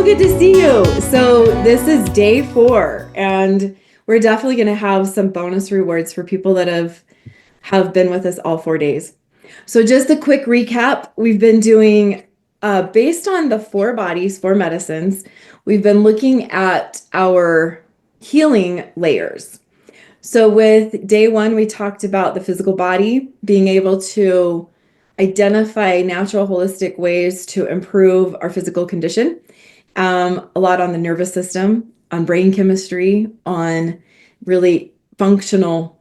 so good to see you. So this is day 4, and we're definitely going to have some bonus rewards for people that have been with us all 4 days. So just a quick recap, we've been doing, based on the 4 bodies, 4 medicines, we've been looking at our healing layers. So with day 1, we talked about the physical body, being able to identify natural holistic ways to improve our physical condition. A lot on the nervous system, on brain chemistry, on really functional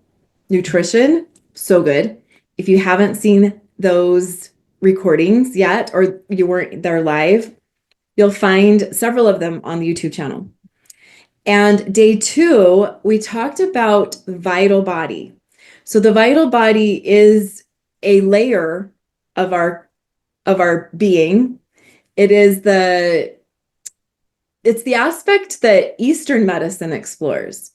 nutrition. So good. If you haven't seen those recordings yet, or you weren't there live, you'll find several of them on the YouTube channel. And day 2, we talked about vital body. So the vital body is a layer of our being. It's the aspect that Eastern medicine explores.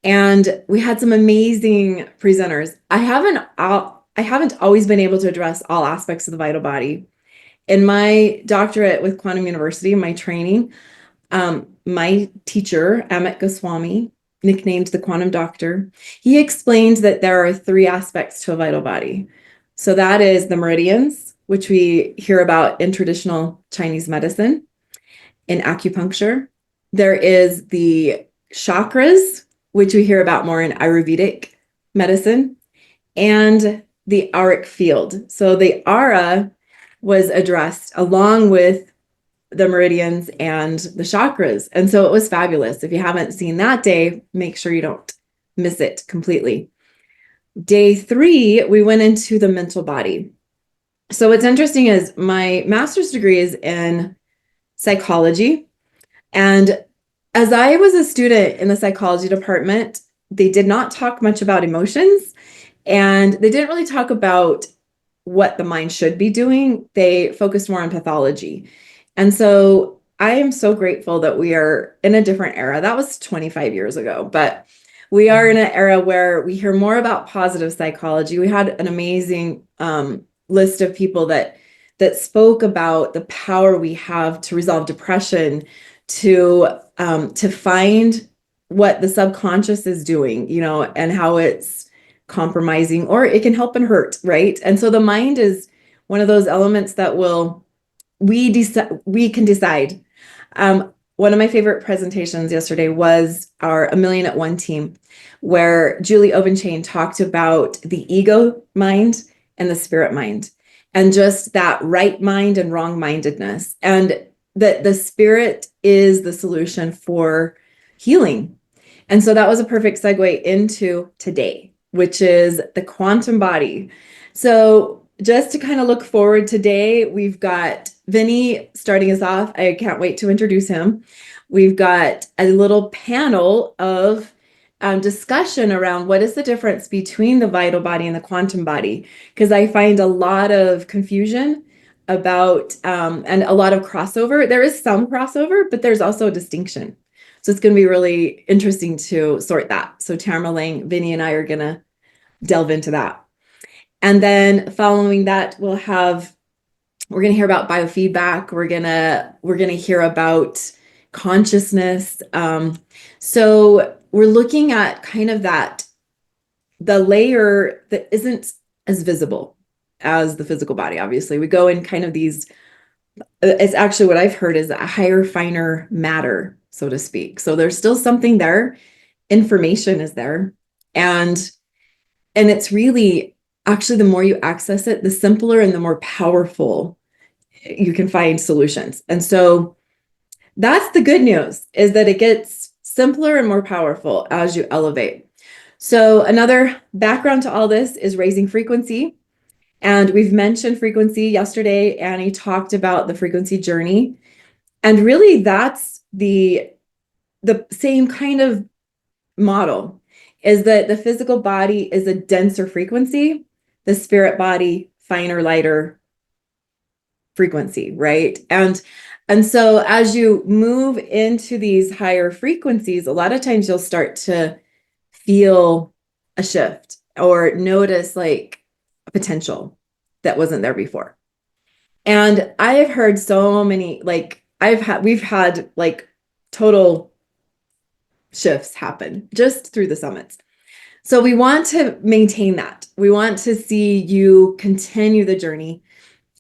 And we had some amazing presenters. I haven't always been able to address all aspects of the vital body. In my doctorate with Quantum University, my training, my teacher, Amit Goswami, nicknamed the Quantum Doctor, he explained that there are 3 aspects to a vital body. So that is the meridians, which we hear about in traditional Chinese medicine, in acupuncture. There is the chakras, which we hear about more in Ayurvedic medicine, and the auric field. So the aura was addressed along with the meridians and the chakras. And so it was fabulous. If you haven't seen that day, make sure you don't miss it completely. Day 3, we went into the mental body. So what's interesting is my master's degree is in psychology. And as I was a student in the psychology department, they did not talk much about emotions, and they didn't really talk about what the mind should be doing. They focused more on pathology. And so I am so grateful that we are in a different era. That was 25 years ago, but we are in an era where we hear more about positive psychology. We had an amazing list of people that spoke about the power we have to resolve depression, to find what the subconscious is doing, and how it's compromising, or it can help and hurt, right? And so the mind is one of those elements that we can decide. One of my favorite presentations yesterday was our A Million at One team, where Julie Obenchain talked about the ego mind and the spirit mind, and just that right mind and wrong mindedness, and that the spirit is the solution for healing. And so that was a perfect segue into today, which is the quantum body. So just to kind of look forward today, we've got Vinnie starting us off. I can't wait to introduce him. We've got a little panel of discussion around what is the difference between the vital body and the quantum body, because I find a lot of confusion about and a lot of crossover. There is some crossover, but there's also a distinction. So it's going to be really interesting to sort that. So Tamara Lang, Vinnie, and I are going to delve into that. And then following that, we're going to hear about biofeedback. We're going to hear about consciousness. So we're looking at kind of the layer that isn't as visible as the physical body. Obviously, we go in kind of these, it's actually what I've heard is a higher, finer matter, so to speak. So there's still something there. Information is there. And it's really, actually, the more you access it, the simpler and the more powerful you can find solutions. And so that's the good news, is that it gets simpler and more powerful as you elevate. So another background to all this is raising frequency. And we've mentioned frequency yesterday. Annie talked about the frequency journey. And really that's the same kind of model, is that the physical body is a denser frequency, the spirit body, finer, lighter frequency, right? And so as you move into these higher frequencies, a lot of times you'll start to feel a shift or notice like a potential that wasn't there before. And I have heard so many, like, we've had like total shifts happen just through the summits. So we want to maintain that. We want to see you continue the journey.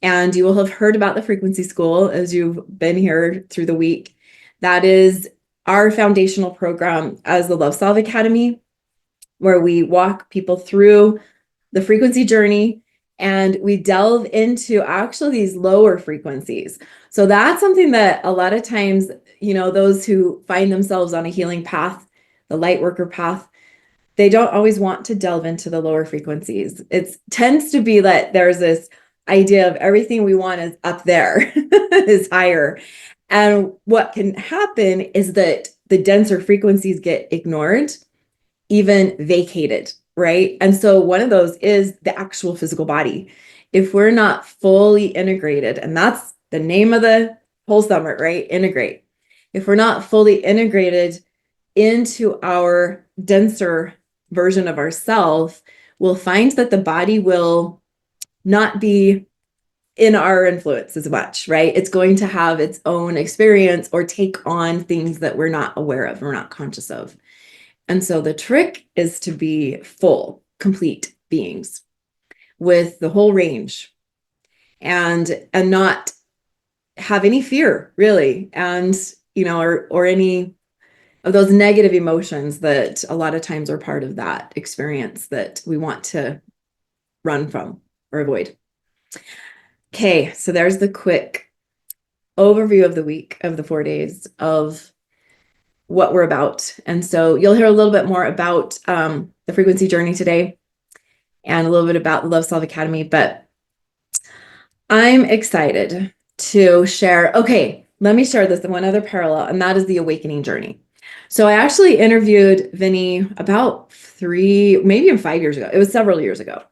And you will have heard about the frequency school as you've been here through the week. That is our foundational program as the Love Solve Academy, where we walk people through the frequency journey and we delve into actually these lower frequencies. So that's something that a lot of times, those who find themselves on a healing path, the light worker path, they don't always want to delve into the lower frequencies. It tends to be that there's this idea of everything we want is up there, is higher. And what can happen is that the denser frequencies get ignored, even vacated, right? And so one of those is the actual physical body. If we're not fully integrated, and that's the name of the whole summit, right? Integrate. If we're not fully integrated into our denser version of ourself, we'll find that the body will not be in our influence as much, right? It's going to have its own experience or take on things that we're not aware of, we're not conscious of. And so the trick is to be full, complete beings with the whole range and not have any fear, really, and or any of those negative emotions that a lot of times are part of that experience that we want to run from or avoid. Okay, so there's the quick overview of the week, of the 4 days, of what we're about. And so you'll hear a little bit more about the frequency journey today and a little bit about the Love Solve Academy, but I'm excited to share. Okay, let me share this, one other parallel, and that is the awakening journey. So I actually interviewed Vinnie about 3, maybe even 5 years ago. It was several years ago.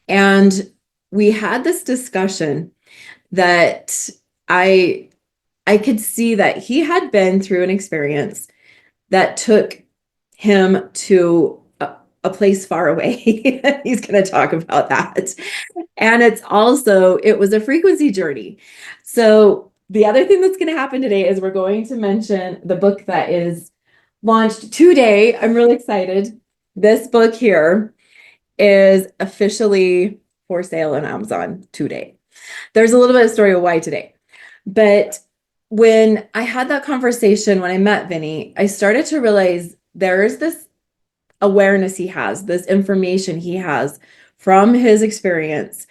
And we had this discussion that I could see that he had been through an experience that took him to a place far away. He's going to talk about that. And it was a frequency journey. So the other thing that's going to happen today is we're going to mention the book that is launched today. I'm really excited. This book here is officially for sale on Amazon today. There's a little bit of story of why today. But when I had that conversation, when I met Vinnie, I started to realize there is this awareness he has, this information he has from his experience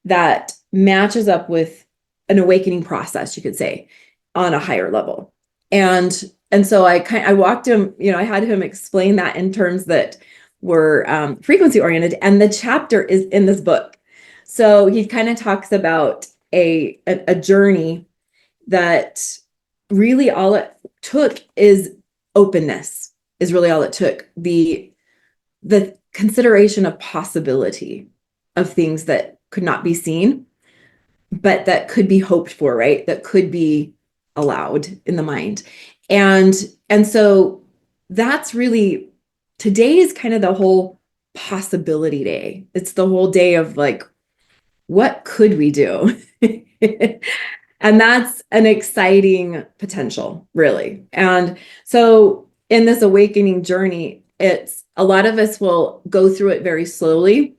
that matches up with an awakening process, you could say, on a higher level. And so I walked him, I had him explain that in terms that were frequency oriented, and the chapter is in this book. So he kind of talks about a journey that really all it took is openness, is really all it took. The consideration of possibility of things that could not be seen, but that could be hoped for, right? That could be allowed in the mind. And so that's really, today is kind of the whole possibility day. It's the whole day of like, what could we do? And that's an exciting potential, really. And so in this awakening journey, it's a lot of us will go through it very slowly.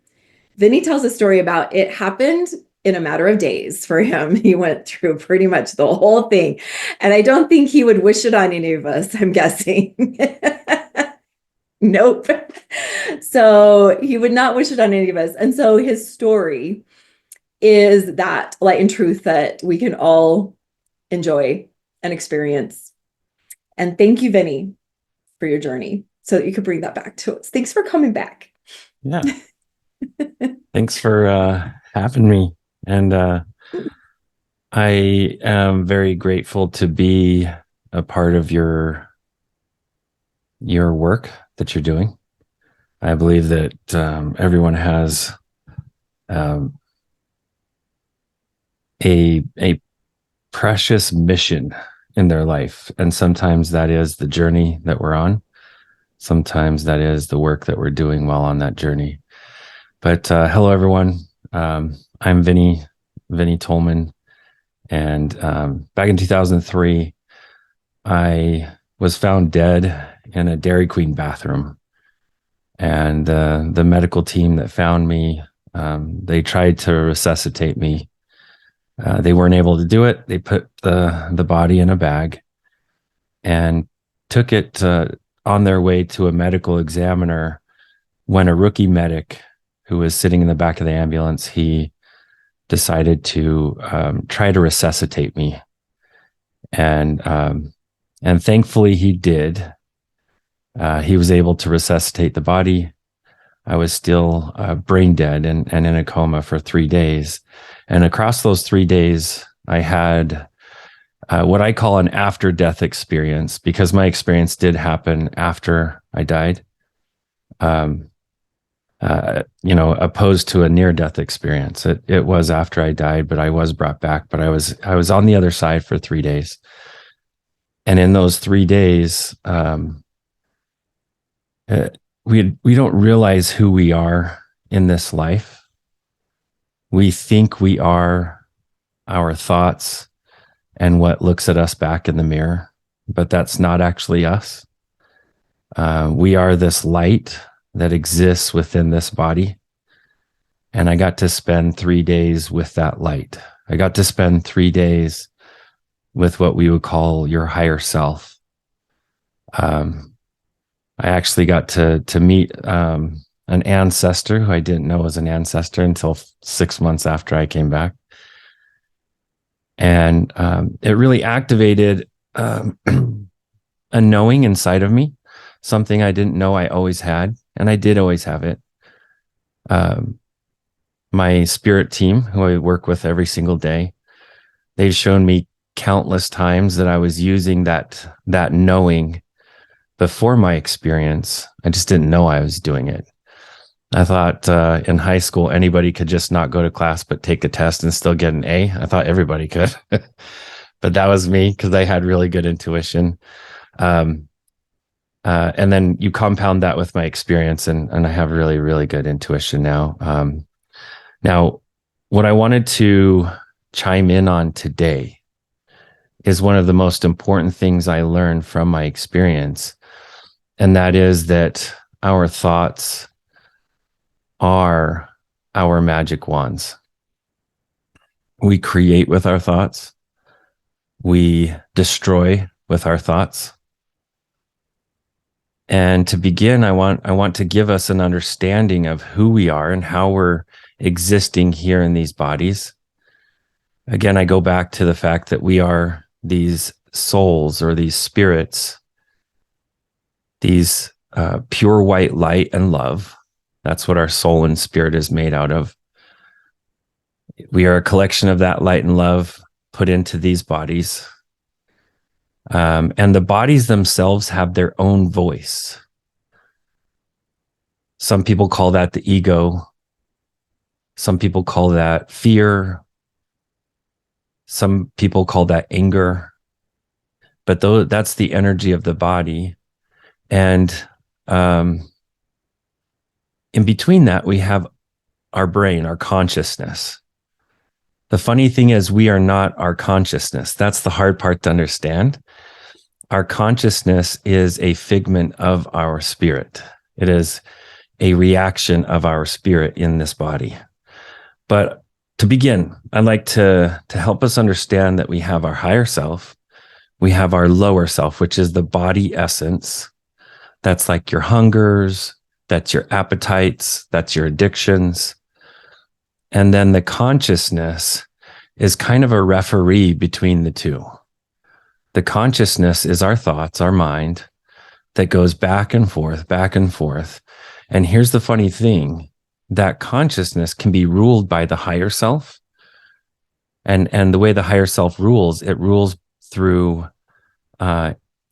Vinnie tells a story about it happened in a matter of days for him. He went through pretty much the whole thing. And I don't think he would wish it on any of us, I'm guessing. Nope. So he would not wish it on any of us. And so his story is that light and truth that we can all enjoy and experience. And thank you, Vinnie, for your journey so that you could bring that back to us. Thanks for coming back. Yeah. Thanks for having me. And I am very grateful to be a part of your work that you're doing. I believe that everyone has a precious mission in their life. And sometimes that is the journey that we're on. Sometimes that is the work that we're doing while on that journey. But hello, everyone. I'm Vincent Tolman, And back in 2003, I was found dead in a Dairy Queen bathroom. And the medical team that found me, they tried to resuscitate me. They weren't able to do it. They put the body in a bag and took it on their way to a medical examiner when a rookie medic who was sitting in the back of the ambulance, he decided to try to resuscitate me. And thankfully he did. He was able to resuscitate the body. I was still brain dead and in a coma for 3 days. And across those 3 days, I had what I call an after-death experience, because my experience did happen after I died. Opposed to a near-death experience. It was after I died, but I was brought back. But I was on the other side for 3 days. And in those 3 days, we don't realize who we are in this life. We think we are our thoughts and what looks at us back in the mirror, but that's not actually us. We are this light that exists within this body. And I got to spend 3 days with that light. I got to spend 3 days with what we would call your higher self. I actually got to meet an ancestor who I didn't know was an ancestor until 6 months after I came back. And it really activated a knowing inside of me, something I didn't know I always had. And I did always have it. My spirit team, who I work with every single day, they've shown me countless times that I was using that knowing before my experience. I just didn't know I was doing it. I thought in high school, anybody could just not go to class, but take a test and still get an A. I thought everybody could, but that was me because I had really good intuition. And then you compound that with my experience, and I have really, really good intuition now. Now, what I wanted to chime in on today is one of the most important things I learned from my experience. And that is that our thoughts are our magic wands. We create with our thoughts. We destroy with our thoughts. And to begin, I want to give us an understanding of who we are and how we're existing here in these bodies. Again, I go back to the fact that we are these souls or these spirits, these pure white light and love. That's what our soul and spirit is made out of. We are a collection of that light and love put into these bodies. And the bodies themselves have their own voice. Some people call that the ego. Some people call that fear. Some people call that anger. But that's the energy of the body. And in between that, we have our brain, our consciousness. The funny thing is, we are not our consciousness. That's the hard part to understand. Our consciousness is a figment of our spirit. It is a reaction of our spirit in this body. But to begin, I'd like to help us understand that we have our higher self. We have our lower self, which is the body essence. That's like your hungers, that's your appetites, that's your addictions. And then the consciousness is kind of a referee between the two. The consciousness is our thoughts, our mind, that goes back and forth, back and forth. And here's the funny thing, that consciousness can be ruled by the higher self. And the way the higher self rules, it rules through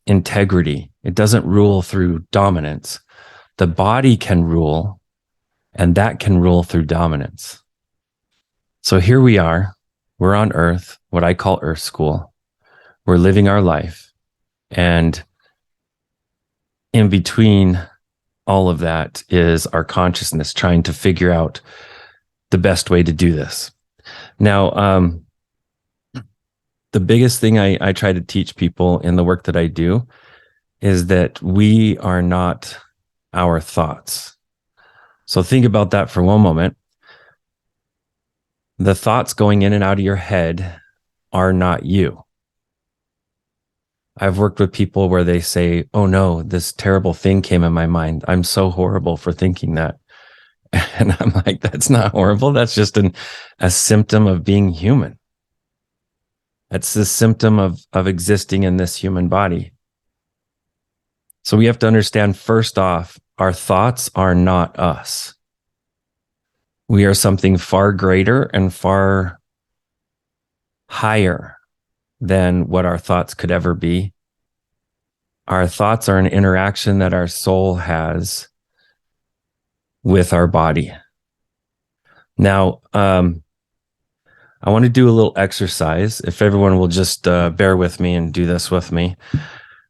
integrity. It doesn't rule through dominance. The body can rule, and that can rule through dominance. So here we are, we're on Earth, what I call Earth School. We're living our life. And in between all of that is our consciousness trying to figure out the best way to do this. Now, the biggest thing I try to teach people in the work that I do is that we are not our thoughts. So think about that for one moment. The thoughts going in and out of your head are not you. I've worked with people where they say, oh no, this terrible thing came in my mind. I'm so horrible for thinking that. And I'm like, that's not horrible. That's just a symptom of being human. That's the symptom of existing in this human body. So we have to understand, first off, our thoughts are not us. We are something far greater and far higher than what our thoughts could ever be. Our thoughts are an interaction that our soul has with our body. Now, I want to do a little exercise. If everyone will just bear with me and do this with me.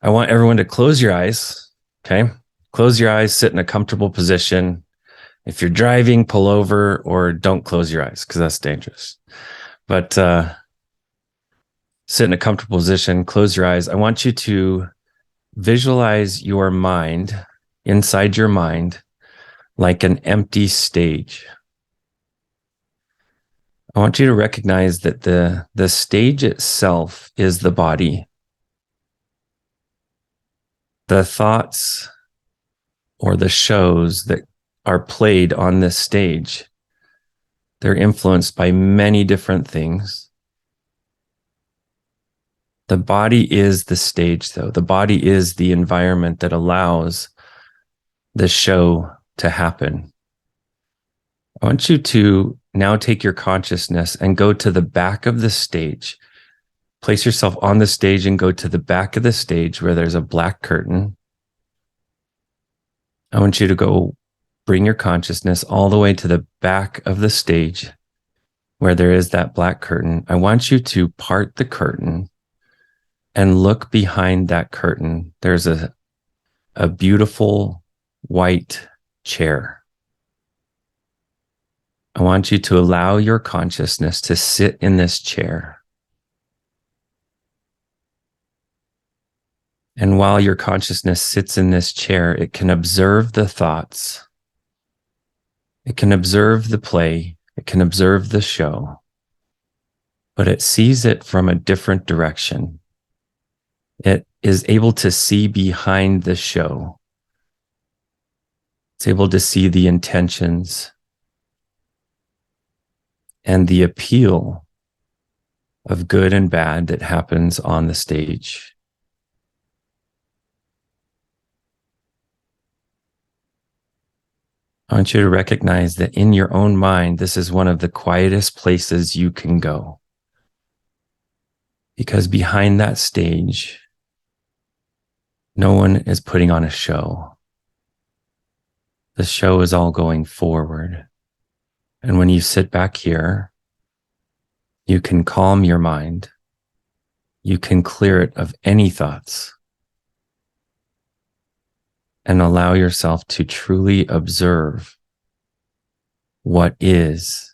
I want everyone to close your eyes. Okay. Close your eyes, sit in a comfortable position. If you're driving, pull over, or don't close your eyes because that's dangerous. But sit in a comfortable position, close your eyes. I want you to visualize your mind, inside your mind, like an empty stage. I want you to recognize that the stage itself is the body. The thoughts or the shows that are played on this stage, they're influenced by many different things. The body is the stage, though. The body is the environment that allows the show to happen. I want you to now take your consciousness and go to the back of the stage. Place yourself on the stage and go to the back of the stage where there's a black curtain. I want you to go bring your consciousness all the way to the back of the stage where there is that black curtain. I want you to part the curtain and look behind that curtain. There's a beautiful white chair. I want you to allow your consciousness to sit in this chair. And while your consciousness sits in this chair, it can observe the thoughts. It can observe the play. It can observe the show. But it sees it from a different direction. It is able to see behind the show. It's able to see the intentions and the appeal of good and bad that happens on the stage. I want you to recognize that in your own mind, this is one of the quietest places you can go. Because behind that stage, no one is putting on a show. The show is all going forward. And when you sit back here, you can calm your mind. You can clear it of any thoughts and allow yourself to truly observe what is.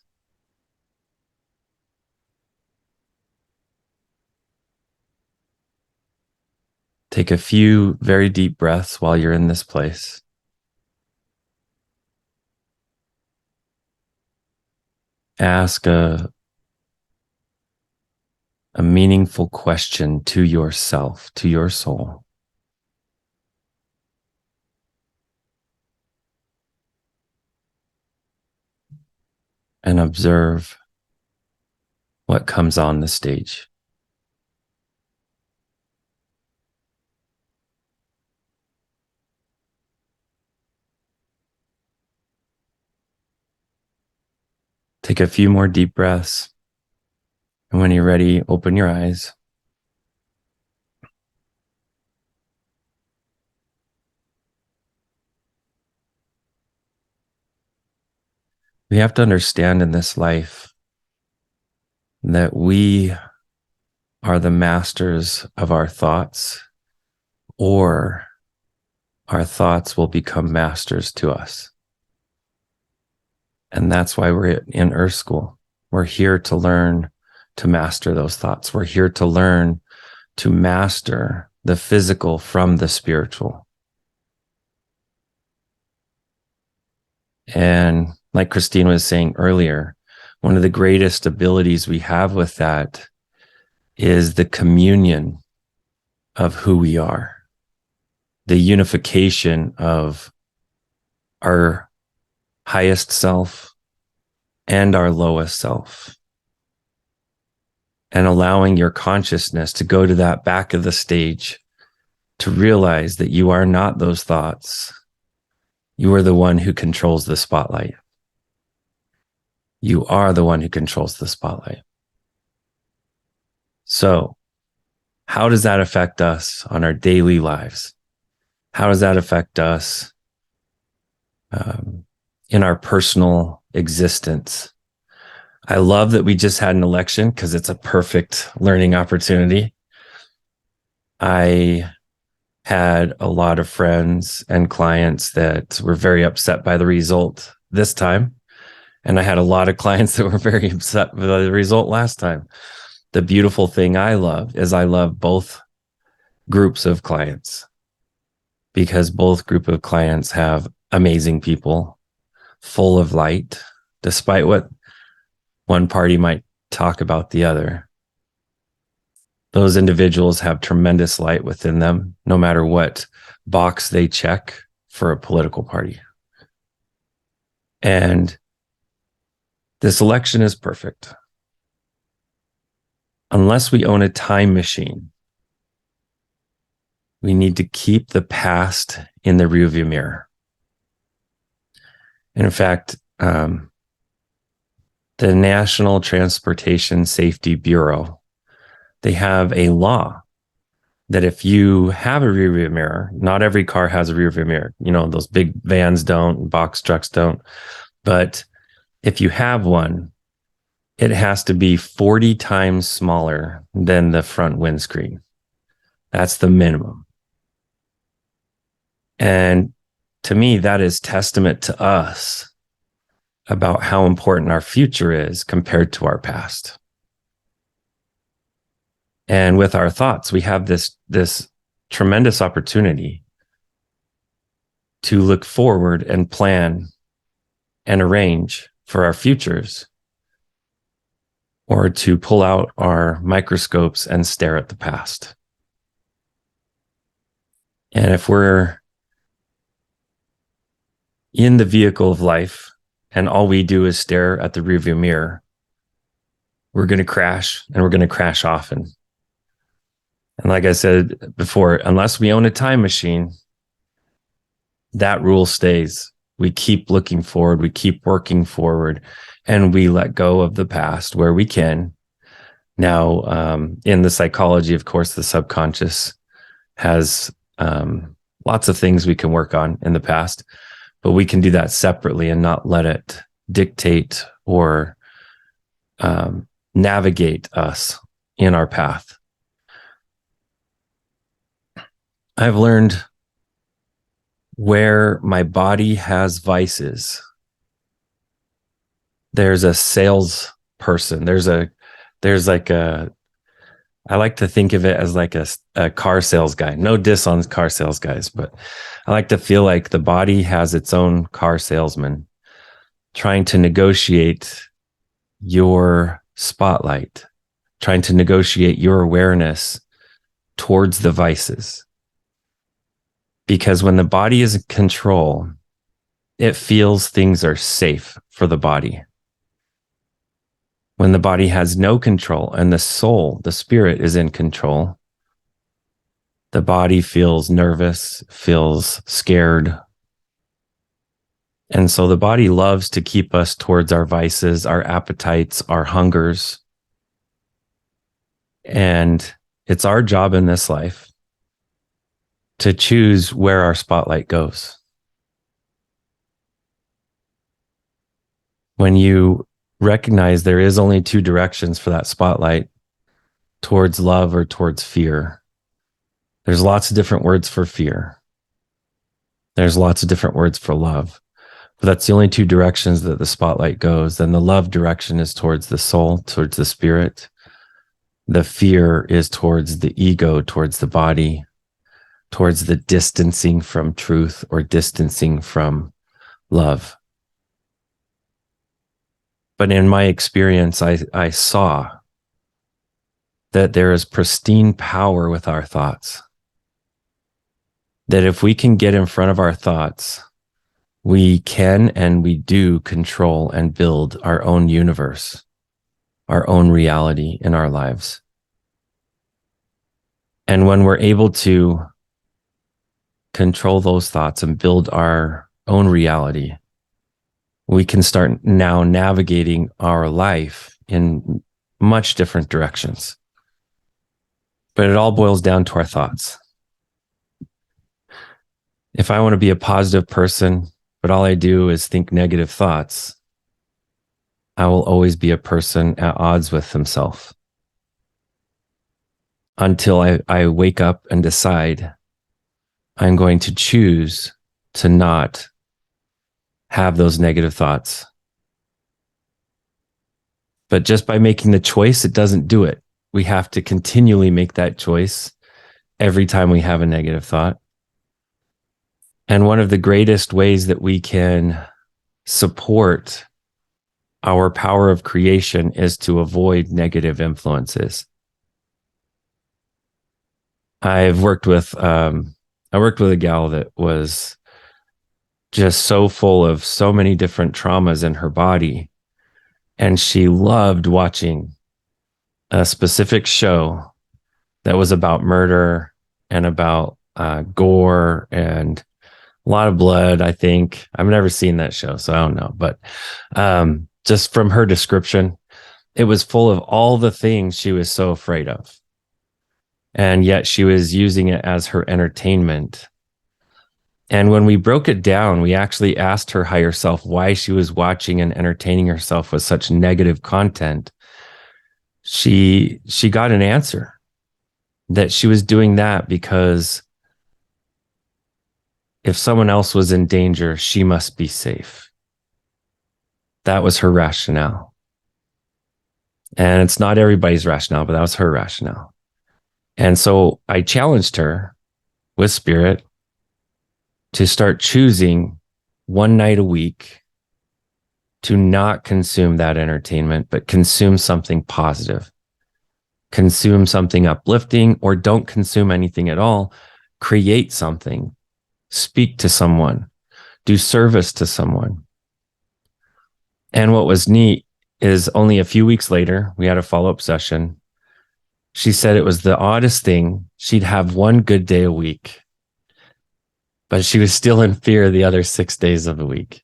Take a few very deep breaths while you're in this place. Ask a meaningful question to yourself, to your soul. And observe what comes on the stage. Take a few more deep breaths. And when you're ready, open your eyes. We have to understand in this life that we are the masters of our thoughts, or our thoughts will become masters to us. And that's why we're in Earth School. We're here to learn to master those thoughts. We're here to learn to master the physical from the spiritual. And like Christine was saying earlier, one of the greatest abilities we have with that is the communion of who we are, the unification of our highest self and our lowest self, and allowing your consciousness to go to that back of the stage to realize that you are not those thoughts. You are the one who controls the spotlight. You are the one who controls the spotlight. So, how does that affect us on our daily lives? How does that affect us in our personal existence? I love that we just had an election because it's a perfect learning opportunity. I had a lot of friends and clients that were very upset by the result this time. And I had a lot of clients that were very upset by the result last time. The beautiful thing I love is I love both groups of clients, because both group of clients have amazing people full of light, despite what one party might talk about the other. Those individuals have tremendous light within them, no matter what box they check for a political party. And this election is perfect. Unless we own a time machine, we need to keep the past in the rearview mirror. And in fact, the National Transportation Safety Bureau, they have a law that if you have a rearview mirror, not every car has a rearview mirror. You know, those big vans don't, box trucks don't. But if you have one, it has to be 40 times smaller than the front windscreen. That's the minimum. And to me, that is testament to us about how important our future is compared to our past. And with our thoughts, we have this tremendous opportunity to look forward and plan and arrange for our futures, or to pull out our microscopes and stare at the past. And if we're in the vehicle of life and all we do is stare at the rearview mirror, we're going to crash, and we're going to crash often. And like I said before, unless we own a time machine, that rule stays. We keep looking forward, we keep working forward, and we let go of the past where we can. Now, in the psychology, of course, the subconscious has lots of things we can work on in the past, but we can do that separately and not let it dictate or navigate us in our path. I've learned where my body has vices, there's a salesperson. I like to think of it as like a car sales guy. No diss on car sales guys, but I like to feel like the body has its own car salesman trying to negotiate your spotlight, trying to negotiate your awareness towards the vices. Because when the body is in control, it feels things are safe for the body. When the body has no control and the soul, the spirit, is in control, the body feels nervous, feels scared. And so the body loves to keep us towards our vices, our appetites, our hungers. And it's our job in this life to choose where our spotlight goes. When you recognize there is only two directions for that spotlight, towards love or towards fear. There's lots of different words for fear. There's lots of different words for love. But that's the only two directions that the spotlight goes. And the love direction is towards the soul, towards the spirit. The fear is towards the ego, towards the body, towards the distancing from truth or distancing from love. But in my experience, I saw that there is pristine power with our thoughts. That if we can get in front of our thoughts, we can and we do control and build our own universe, our own reality in our lives. And when we're able to control those thoughts and build our own reality, we can start now navigating our life in much different directions. But it all boils down to our thoughts. If I want to be a positive person, but all I do is think negative thoughts, I will always be a person at odds with himself. Until I wake up and decide I'm going to choose to not have those negative thoughts. But just by making the choice, it doesn't do it. We have to continually make that choice every time we have a negative thought. And one of the greatest ways that we can support our power of creation is to avoid negative influences. I worked with a gal that was just so full of so many different traumas in her body. And she loved watching a specific show that was about murder and about gore and a lot of blood, I think. I've never seen that show, so I don't know. But just from her description, it was full of all the things she was so afraid of. And yet she was using it as her entertainment. And when we broke it down, we actually asked her higher self why she was watching and entertaining herself with such negative content. She got an answer that she was doing that because if someone else was in danger, she must be safe. That was her rationale. And it's not everybody's rationale, but that was her rationale. And so I challenged her with spirit to start choosing one night a week to not consume that entertainment, but consume something positive, consume something uplifting, or don't consume anything at all. Create something, speak to someone, do service to someone. And what was neat is only a few weeks later, we had a follow-up session. She said it was the oddest thing. She'd have one good day a week, but she was still in fear the other 6 days of the week.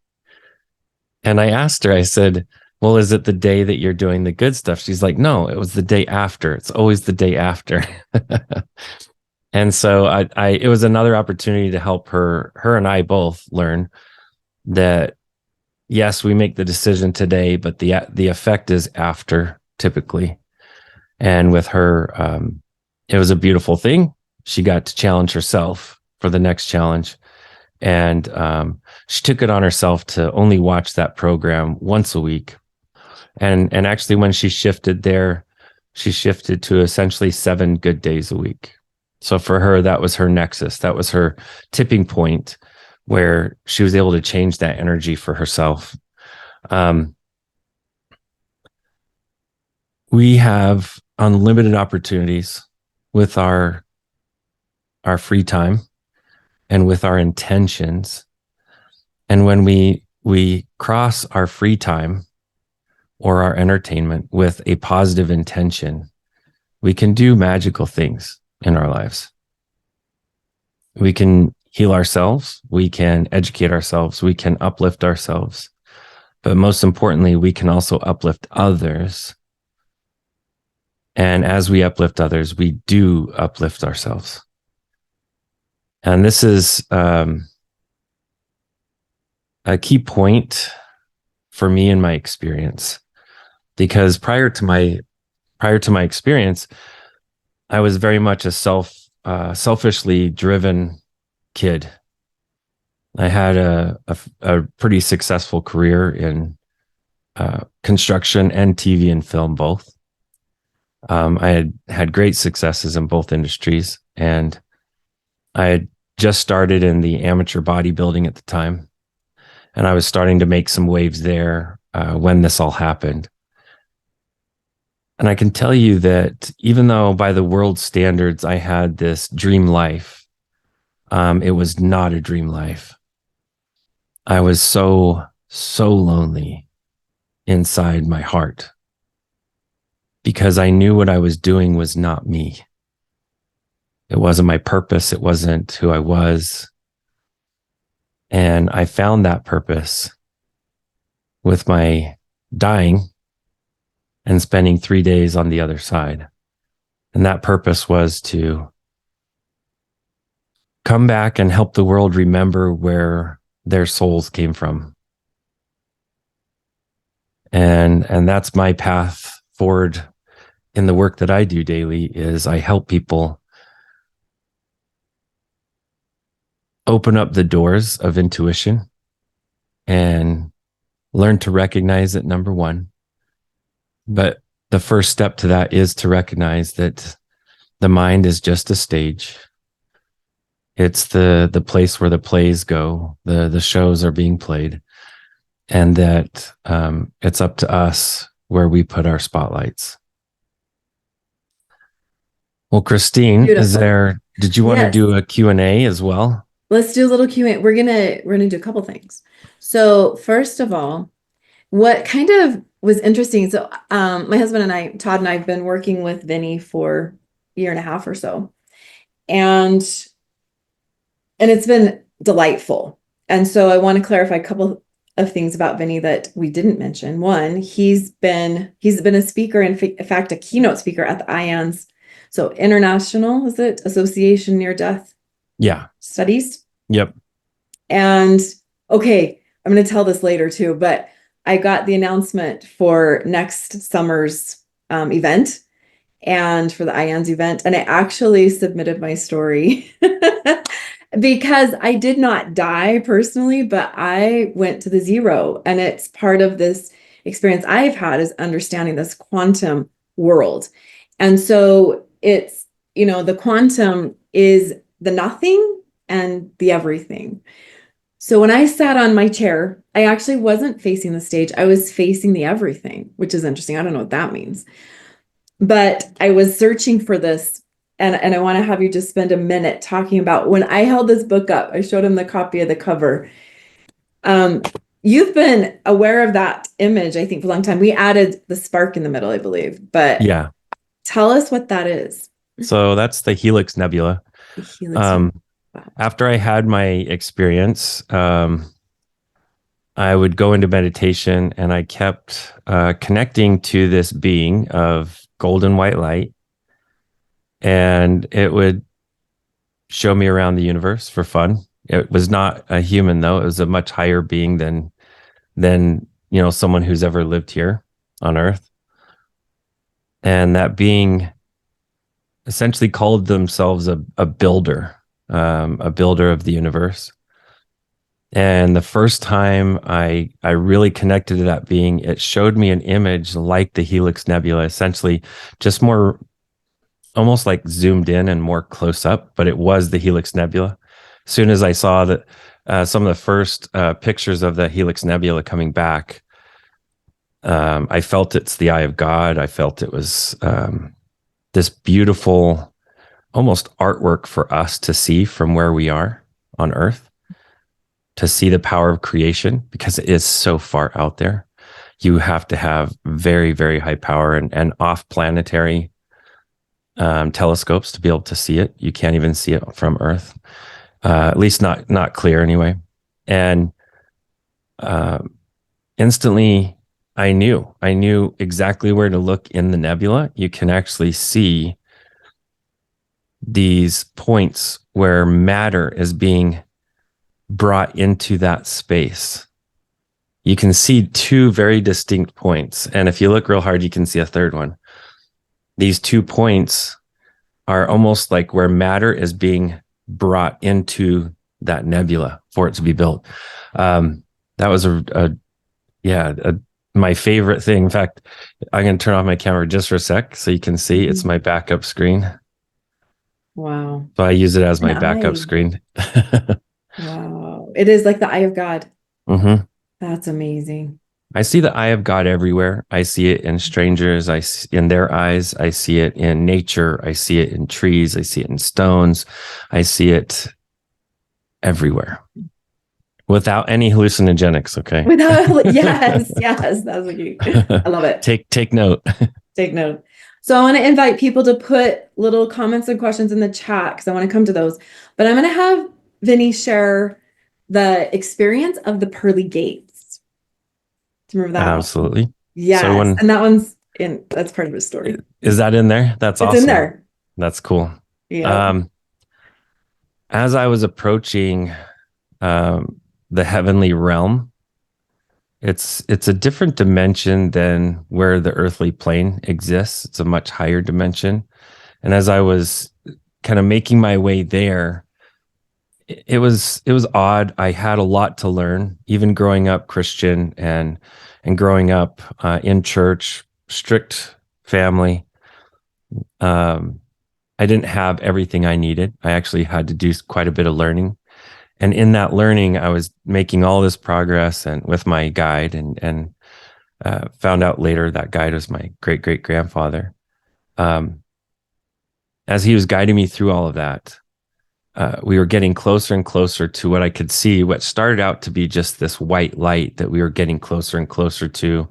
And I asked her, I said, well, is it the day that you're doing the good stuff? She's like, no, it was the day after. It's always the day after. And so it was another opportunity to help her and I both learn that, yes, we make the decision today, but the effect is after, typically. And with her, it was a beautiful thing. She got to challenge herself for the next challenge. And she took it on herself to only watch that program once a week. And actually, when she shifted there, she shifted to essentially 7 good days a week. So for her, that was her nexus. That was her tipping point where she was able to change that energy for herself. We have unlimited opportunities with our free time and with our intentions. And when we cross our free time or our entertainment with a positive intention, we can do magical things in our lives. We can heal ourselves. We can educate ourselves. We can uplift ourselves. But most importantly, we can also uplift others. And as we uplift others, we do uplift ourselves. And this is a key point for me in my experience, because prior to my experience, I was very much a selfishly driven kid. I had a pretty successful career in construction and TV and film both. I had had great successes in both industries, and I had just started in the amateur bodybuilding at the time, and I was starting to make some waves there when this all happened. And I can tell you that even though by the world standards I had this dream life, it was not a dream life. I was so lonely inside my heart because I knew what I was doing was not me. It wasn't my purpose. It wasn't who I was. And I found that purpose with my dying and spending 3 days on the other side. And that purpose was to come back and help the world remember where their souls came from. And that's my path forward in the work that I do daily is I help people open up the doors of intuition and learn to recognize it, number one. But the first step to that is to recognize that the mind is just a stage. It's the place where the plays go, the shows are being played, and that it's up to us where we put our spotlights. Well, Christine, Beautiful. did you want to do a Q&A as well? Let's do a little Q&A. We're gonna do a couple things. So first of all, what kind of was interesting, so my husband and I, Todd and I, have been working with Vinnie for a year and a half or so. And it's been delightful. And so I want to clarify a couple of things about Vinnie that we didn't mention. One, he's been a speaker, in fact, a keynote speaker at the IANS. So International, is it? Association Near Death Studies. Yep. And okay, I'm going to tell this later too, but I got the announcement for next summer's event and for the IANS event. And I actually submitted my story because I did not die personally, but I went to the zero. And it's part of this experience I've had is understanding this quantum world. And so it's, the quantum is the nothing and the everything. So when I sat on my chair, I actually wasn't facing the stage. I was facing the everything, which is interesting. I don't know what that means. But I was searching for this. And I want to have you just spend a minute talking about when I held this book up, I showed him the copy of the cover. You've been aware of that image, I think, for a long time. We added the spark in the middle, I believe. But yeah, tell us what that is. So that's the Helix Nebula. The Helix Nebula. Wow. After I had my experience, I would go into meditation and I kept connecting to this being of golden white light. And it would show me around the universe for fun. It was not a human, though. It was a much higher being than someone who's ever lived here on Earth. And that being essentially called themselves a builder of the universe. And the first time I really connected to that being, it showed me an image like the Helix Nebula, essentially just more almost like zoomed in and more close up, but it was the Helix Nebula. As soon as I saw that some of the first pictures of the Helix Nebula coming back, I felt it's the eye of God. I felt it was this beautiful, almost artwork for us to see from where we are on Earth, to see the power of creation, because it is so far out there. You have to have very, very high power and off-planetary telescopes to be able to see it. You can't even see it from Earth, at least not clear anyway. And instantly, I knew exactly where to look in the nebula. You can actually see these points where matter is being brought into that space. You can see two very distinct points. And if you look real hard, you can see a third one. These 2 points are almost like where matter is being brought into that nebula for it to be built. That was a my favorite thing. In fact, I'm going to turn off my camera just for a sec so you can see it's my backup screen. Wow. So I use it as An my backup eye. screen. Wow. It is like the eye of God. hmm That's amazing. I see the eye of God everywhere. I see it in strangers. I see in their eyes. I see it in nature. I see it in trees. I see it in stones. I see it everywhere without any hallucinogenics. Okay. Without, yes, yes, that's what you, I love it. Take note. Take note. So I want to invite people to put little comments and questions in the chat because I want to come to those. But I'm going to have Vinny share the experience of the pearly gates. Do you remember that one? Absolutely. So Yes. And that one's in, that's part of his story. is that in there? That's It's in awesome. there. That's cool. Yeah. Um, as I was approaching the heavenly realm, it's a different dimension than where the earthly plane exists. It's a much higher dimension. And as I was kind of making my way there, it was odd. I had a lot to learn, even growing up Christian and growing up in church, strict family. Um, I didn't have everything I needed. I actually had to do quite a bit of learning. And in that learning, I was making all this progress and with my guide and found out later that guide was my great great grandfather. Um, as he was guiding me through all of that, we were getting closer and closer to what I could see, what started out to be just this white light that we were getting closer and closer to.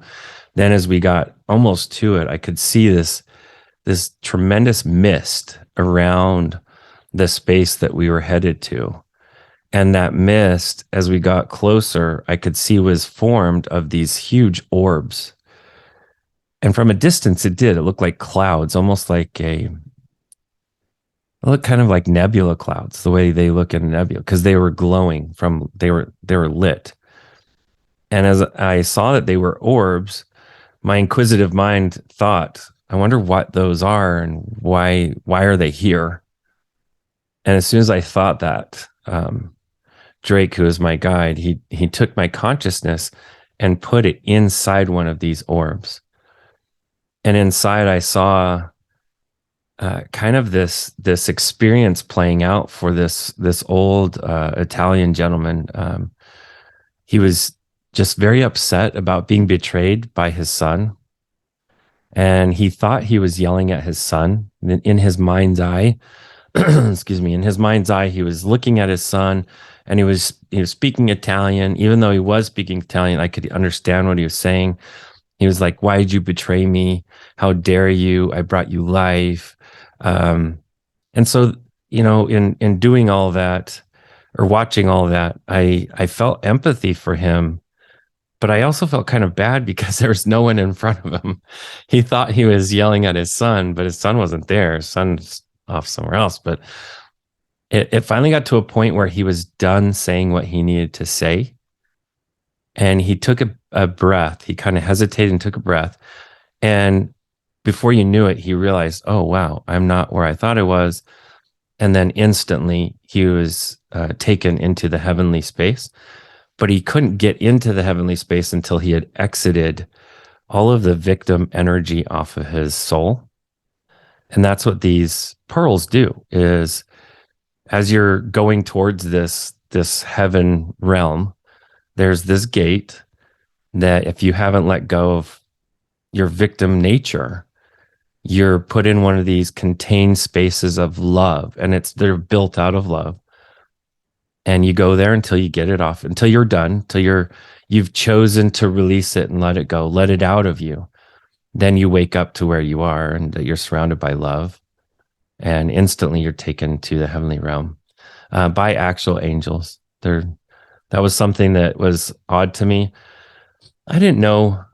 Then as we got almost to it, I could see this tremendous mist around the space that we were headed to. And that mist, as we got closer, I could see was formed of these huge orbs. And from a distance, it did. It looked like clouds, almost like it looked kind of like nebula clouds, the way they look in a nebula, because they were glowing they were lit. And as I saw that they were orbs, my inquisitive mind thought, I wonder what those are and why are they here? And as soon as I thought that, Drake, who is my guide, he took my consciousness and put it inside one of these orbs. And inside, I saw kind of this experience playing out for this old Italian gentleman. He was just very upset about being betrayed by his son, and he thought he was yelling at his son in his mind's eye. Excuse me. In his mind's eye, he was looking at his son, and he was speaking Italian. Even though he was speaking Italian, I could understand what he was saying. He was like, "Why did you betray me? How dare you? I brought you life." Um, and so, in doing all that or watching all that, I felt empathy for him, but I also felt kind of bad because there was no one in front of him. He thought he was yelling at his son, but his son wasn't there. His son's off somewhere else. But it finally got to a point where he was done saying what he needed to say. And he took a breath. He kind of hesitated and took a breath. And before you knew it, he realized, oh, wow, I'm not where I thought I was. And then instantly he was taken into the heavenly space. But he couldn't get into the heavenly space until he had exited all of the victim energy off of his soul. And that's what these pearls do is as you're going towards this heaven realm, there's this gate that if you haven't let go of your victim nature, you're put in one of these contained spaces of love, and they're built out of love. And you go there until you get it off, until you're done, until you've chosen to release it and let it go, let it out of you. Then you wake up to where you are and that you're surrounded by love, and instantly you're taken to the heavenly realm by actual angels. That was something that was odd to me. I didn't know,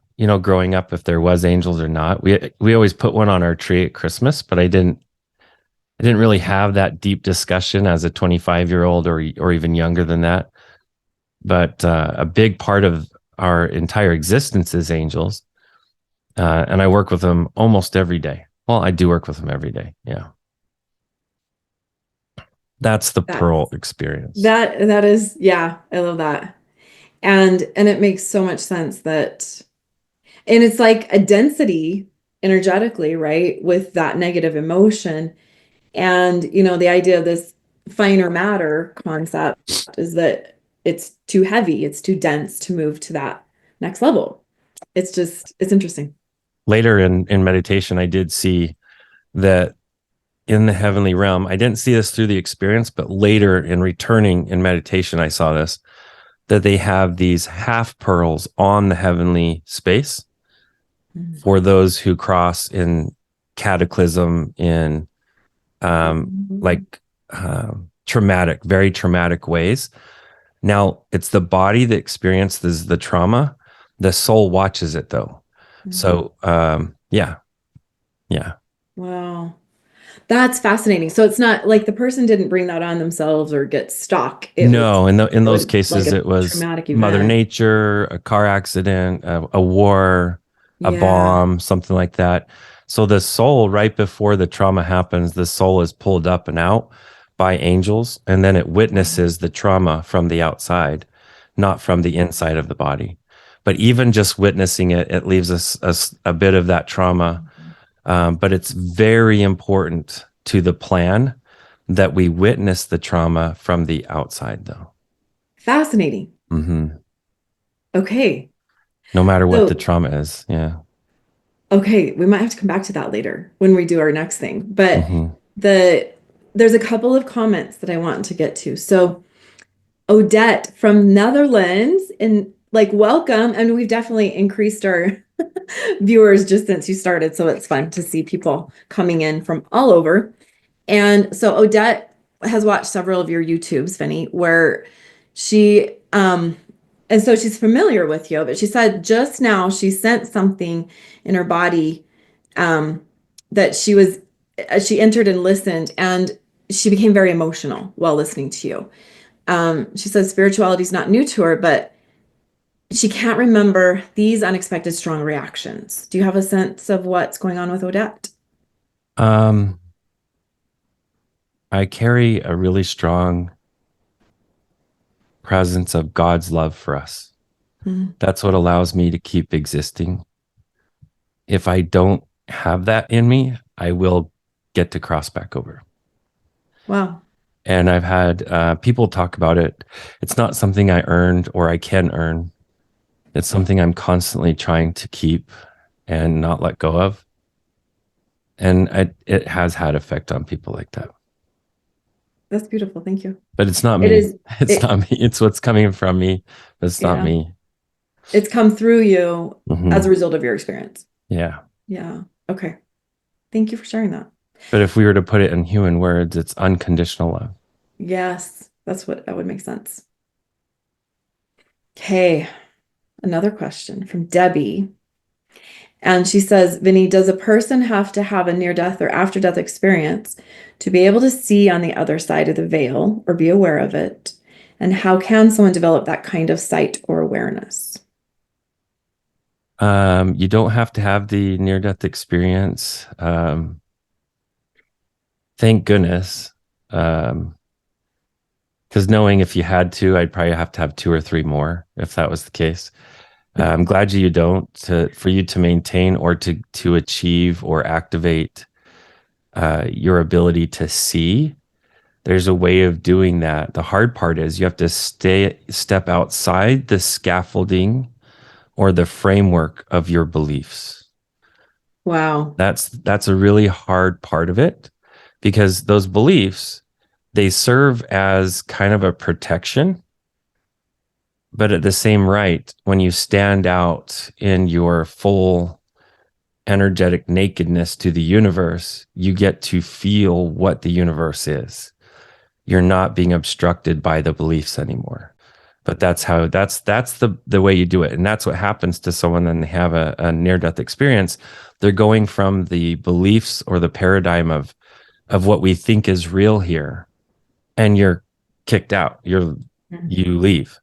growing up if there was angels or not. We always put one on our tree at Christmas, but I didn't really have that deep discussion as a 25-year-old or even younger than that. But a big part of our entire existence is angels. And I work with them almost every day. Well, I do work with them every day. Yeah. That's the Pearl That's experience. that is, yeah, I love that. And it makes so much sense that And it's like a density energetically, right? With that negative emotion. And, the idea of this finer matter concept is that it's too heavy, it's too dense to move to that next level. It's interesting. Later in meditation, I did see that in the heavenly realm, I didn't see this through the experience, but later in returning in meditation, I saw this, that they have these half pearls on the heavenly space for those who cross in cataclysm, in like traumatic, very traumatic ways. Now, it's the body that experiences the trauma. The soul watches it though. So, yeah. Wow. That's fascinating. So it's not like the person didn't bring that on themselves or get stuck. No, in those Like cases, a it was traumatic Mother event. Nature, a car accident, a war, a Yeah. bomb, something like that. So the soul, right before the trauma happens, the soul is pulled up and out by angels, and then it witnesses the trauma from the outside, not from the inside of the body. But even just witnessing it, it leaves us a bit of that trauma. But it's very important to the plan that we witness the trauma from the outside, though. Fascinating. No Okay. matter what the So, trauma is. Yeah. okay, we might have to come back to that later when we do our next thing. But hmm the there's a couple of comments that I want to get to. So, Odette from Netherlands, and like welcome. And we've definitely increased our viewers just since you started. So it's fun to see people coming in from all over. And so Odette has watched several of your YouTubes, Vinny, where she and so she's familiar with you, but she said just now she sensed something in her body um that she entered and listened, and she became very emotional while listening to you. She says spirituality is not new to her, but she can't remember these unexpected strong reactions. Do you have a sense of what's going on with Odette? Um, I carry a really strong presence of God's love for us. Mhm. That's what allows me to keep existing. If I don't have that in me, I will get to cross back over. Wow. And I've had people talk about it. It's not something I earned or I can earn. It's something I'm constantly trying to keep and not let go of. And it has had effect on people like that. That's beautiful. Thank you. But it's not It me. is It's it not me. It's what's coming from me, but it's not yeah. me. It's come through you as a hmm result of your experience. Yeah. Yeah. Okay. Thank you for sharing that. But if we were to put it in human words, it's unconditional love. Yes, that would make sense. Okay. Another question from Debbie. And she says, Vinny, does a person have to have a near death or after death experience to be able to see on the other side of the veil or be aware of it? And how can someone develop that kind of sight or awareness? You don't have to have the near death experience. Thank goodness. Because knowing if you had to, I'd probably have to have two or three more if that was the case. I'm glad you don't for you to maintain or to achieve or activate your ability to see. There's a way of doing that. The hard part is you have to step outside the scaffolding or the framework of your beliefs. Wow. That's a really hard part of it because those beliefs, they serve as kind of a protection, but at the same right, when you stand out in your full energetic nakedness to the universe, you get to feel what the universe is. You're not being obstructed by the beliefs anymore. But that's the way you do it. And that's what happens to someone when they have a near-death experience. They're going from the beliefs or the paradigm of what we think is real here, and you're kicked out. You leave.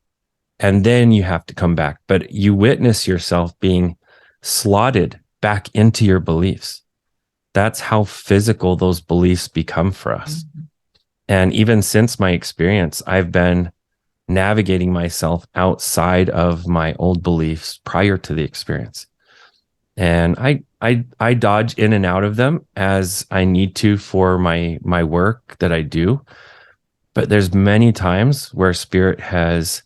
And then you have to come back. But you witness yourself being slotted back into your beliefs. That's how physical those beliefs become for us. And even since my experience, I've been navigating myself outside of my old beliefs prior to the experience. And I dodge in and out of them as I need to for my work that I do. But there's many times where spirit has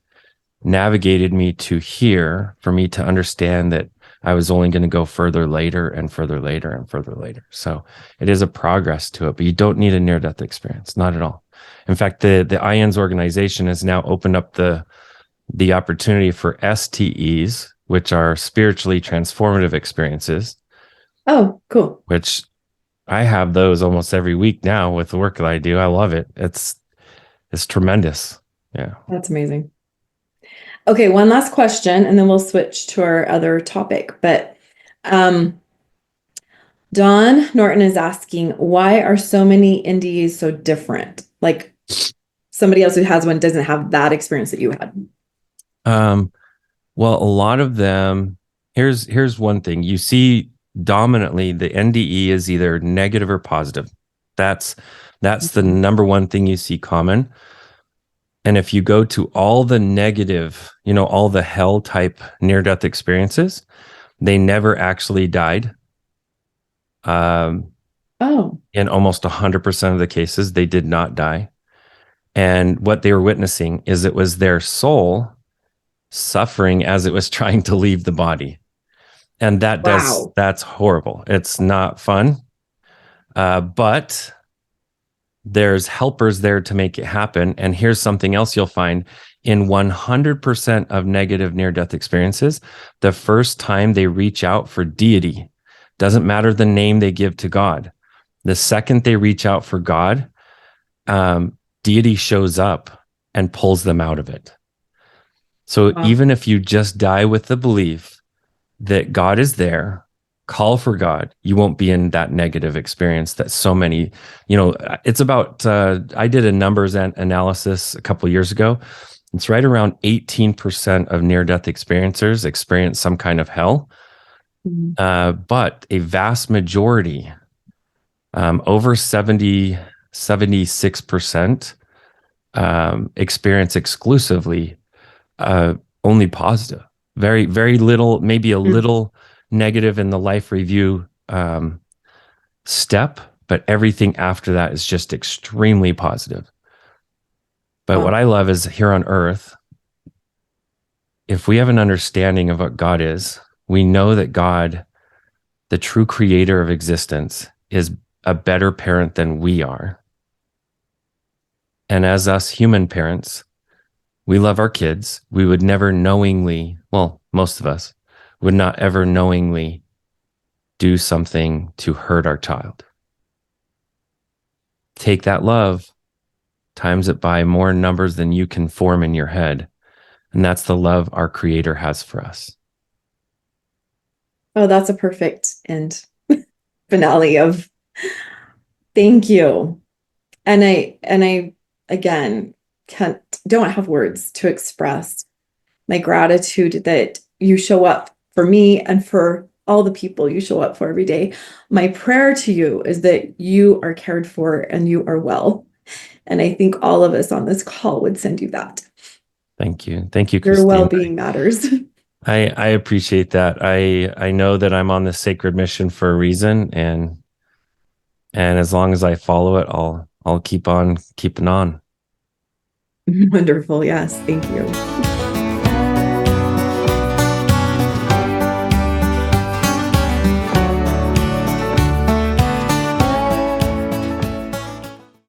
navigated me to here for me to understand that I was only going to go further later and further later and further later. So it is a progress to it, but you don't need a near-death experience, not at all. In fact, the IANS organization has now opened up the opportunity for STEs, which are spiritually transformative experiences, Oh, cool. which I have those almost every week now with the work that I do. I love it. It's tremendous. Yeah. That's amazing. Okay, one last question, and then we'll switch to our other topic. But um, Don Norton is asking, why are so many NDEs so different? Like somebody else who has one doesn't have that experience that you had. Um, well, a lot of them, here's one thing. You see dominantly the NDE is either negative or positive. That's the number one thing you see common. And if you go to all the negative, all the hell type near-death experiences, they never actually died. Oh, In almost 100% of the cases, they did not die. And what they were witnessing is it was their soul suffering as it was trying to leave the body. And wow. that's horrible. It's not fun. But there's helpers there to make it happen. And here's something else you'll find in 100% of negative near-death experiences, the first time they reach out for deity, doesn't matter the name they give to God. The second they reach out for God, deity shows up and pulls them out of it. So Wow. even if you just die with the belief that God is there, call for God, you won't be in that negative experience that so many, it's about, I did a numbers analysis a couple of years ago. It's right around 18% of near-death experiencers experience some kind of hell. Mhm. But a vast majority, over 76%, experience exclusively only positive. Very, very little, maybe a little negative in the life review step, but everything after that is just extremely positive. But Wow. what I love is here on earth, if we have an understanding of what God is, we know that God, the true creator of existence, is a better parent than we are. And as us human parents, we love our kids. We would never knowingly, well, most of us would not ever knowingly do something to hurt our child. Take that love, times it by more numbers than you can form in your head. And that's the love our creator has for us. Oh, that's a perfect end finale of thank you. And I again don't have words to express my gratitude that you show up for me and for all the people you show up for every day. My prayer to you is that you are cared for and you are well. And I think all of us on this call would send you that. Thank you. Thank you, Your Christine. well-being matters. I appreciate that. I know that I'm on this sacred mission for a reason, and as long as I follow it, I'll keep on keeping on. Wonderful. Yes. Thank you.